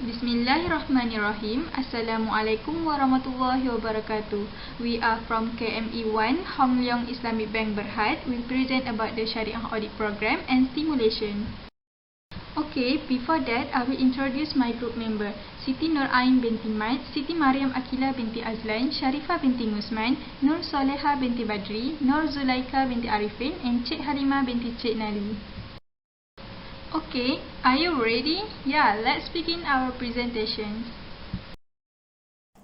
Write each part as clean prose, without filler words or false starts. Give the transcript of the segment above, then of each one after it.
Bismillahirrahmanirrahim. Assalamualaikum warahmatullahi wabarakatuh. We are from KME1, Hong Leong Islamic Bank Berhad. We present about the Syariah Audit Program and Stimulation. Okay, before that, I will introduce my group member. Siti Nur Ain binti Mat, Siti Mariam Akila binti Azlan, Sharifah binti Usman, Nur Soleha binti Badri, Nur Zulaika binti Arifin, and Cik Halimah binti Cik Nali. Okay, are you ready? Yeah, let's begin our presentation.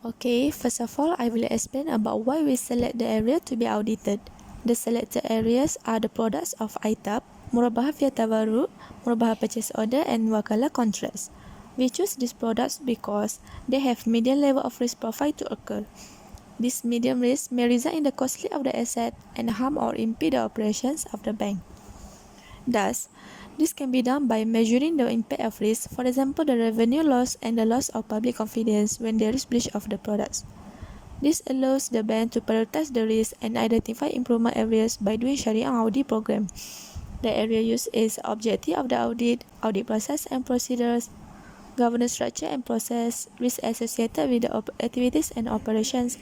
Okay, first of all, I will explain about why we select the area to be audited. The selected areas are the products of ITAP, Murabahah via Tawarruk, Murabahah Purchase Order and Wakalah contracts. We choose these products because they have medium level of risk profile to occur. This medium risk may result in the costly of the asset and harm or impede the operations of the bank. Thus, this can be done by measuring the impact of risk, for example, the revenue loss and the loss of public confidence when there is breach of the products. This allows the bank to prioritize the risk and identify improvement areas by doing Sharia audit program. The area used is objective of the audit process and procedures, governance structure and process, risk associated with the activities and operations,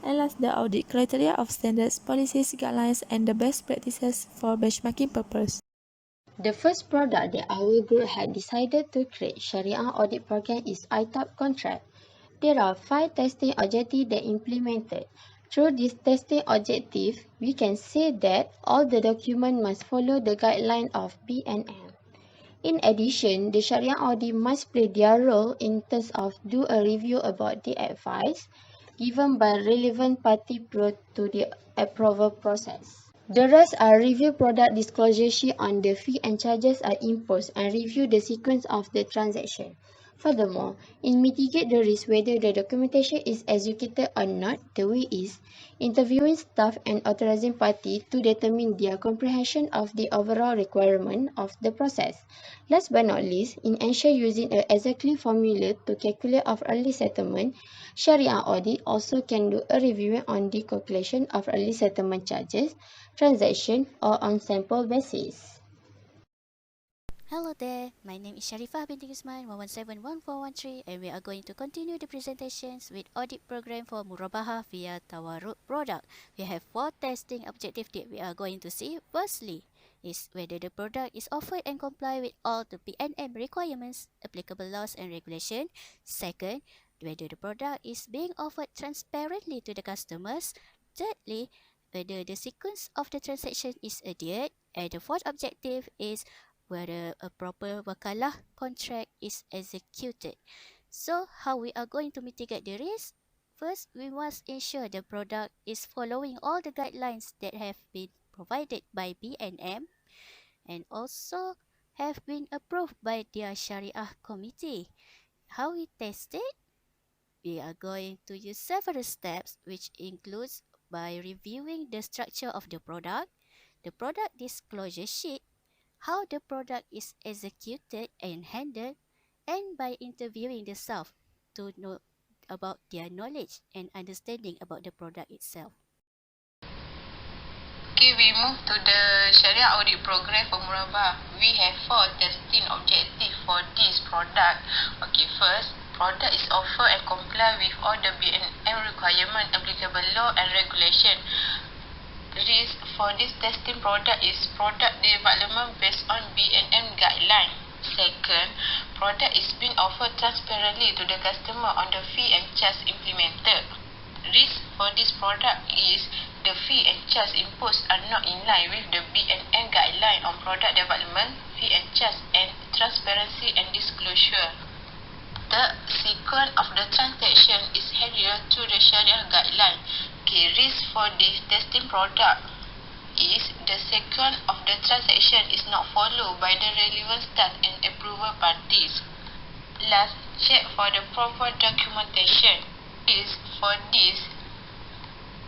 and last, the audit criteria of standards, policies, guidelines, and the best practices for benchmarking purpose. The first product that our group had decided to create Sharia audit program is ITAP contract. There are 5 testing objectives that implemented. Through this testing objective, we can say that all the documents must follow the guideline of BNM. In addition, the Sharia audit must play their role in terms of do a review about the advice given by relevant party to the approval process. The rest are review product disclosure sheet on the fee and charges are imposed and review the sequence of the transaction. Furthermore, in mitigate the risk whether the documentation is executed or not, the way is interviewing staff and authorizing party to determine their comprehension of the overall requirement of the process. Last but not least, in ensure using an exactly formula to calculate of early settlement, Sharia audit also can do a review on the calculation of early settlement charges, transaction or on sample basis. Hello there, my name is Sharifah binti Usman 1171413 and we are going to continue the presentations with audit program for Murabahah via Tawarruk product. We have 4 testing objectives that we are going to see. Firstly, is whether the product is offered and comply with all the BNM requirements, applicable laws and regulation. Second, whether the product is being offered transparently to the customers. Thirdly, whether the sequence of the transaction is adhered. And the fourth objective is whether a proper wakalah contract is executed. So, how we are going to mitigate the risk? First, we must ensure the product is following all the guidelines that have been provided by BNM and also have been approved by their Sharia committee. How we test it? We are going to use several steps, which includes by reviewing the structure of the product disclosure sheet, how the product is executed and handled, and by interviewing the staff to know about their knowledge and understanding about the product itself. Okay, we move to the Sharia audit program for Murabahah. We have 4 testing objectives for this product. Okay, first, product is offered and comply with all the BNM requirement, applicable law and regulation. Risk for this testing product is product development based on BNM guideline. Second, product is being offered transparently to the customer on the fee and charge implemented. Risk for this product is the fee and charge imposed are not in line with the BNM guideline on product development, fee and charge, and transparency and disclosure. The sequence of the transaction is adhered to the Sharia guideline. Okay, risk for this testing product is the sequence of the transaction is not followed by the relevant staff and approval parties. Last, check for the proper documentation. Risk for this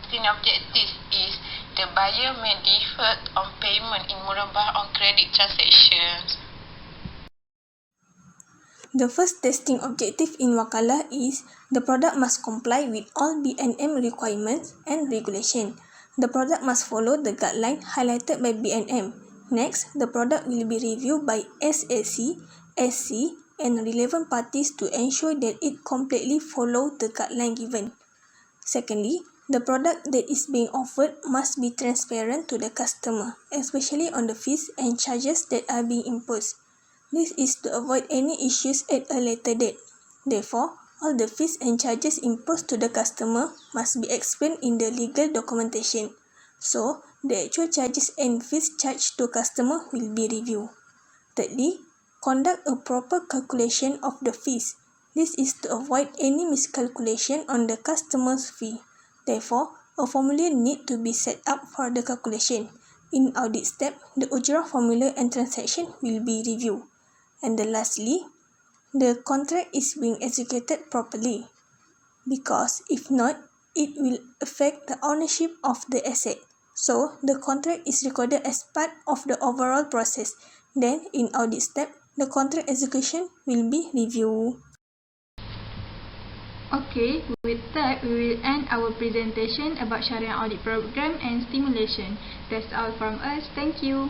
testing objectives is the buyer may defer on payment in Murabahah on credit transactions. The first testing objective in Wakalah is the product must comply with all BNM requirements and regulation. The product must follow the guideline highlighted by BNM. Next, the product will be reviewed by SAC, SC, and relevant parties to ensure that it completely follows the guideline given. Secondly, the product that is being offered must be transparent to the customer, especially on the fees and charges that are being imposed. This is to avoid any issues at a later date. Therefore, all the fees and charges imposed to the customer must be explained in the legal documentation. So, the actual charges and fees charged to customer will be reviewed. Thirdly, conduct a proper calculation of the fees. This is to avoid any miscalculation on the customer's fee. Therefore, a formula need to be set up for the calculation. In audit step, the ujrah formula and transaction will be reviewed. And lastly, the contract is being executed properly. Because if not, it will affect the ownership of the asset. So, the contract is recorded as part of the overall process. Then, in audit step, the contract execution will be reviewed. Okay, with that, we will end our presentation about Sharia Audit Program and Stimulation. That's all from us. Thank you.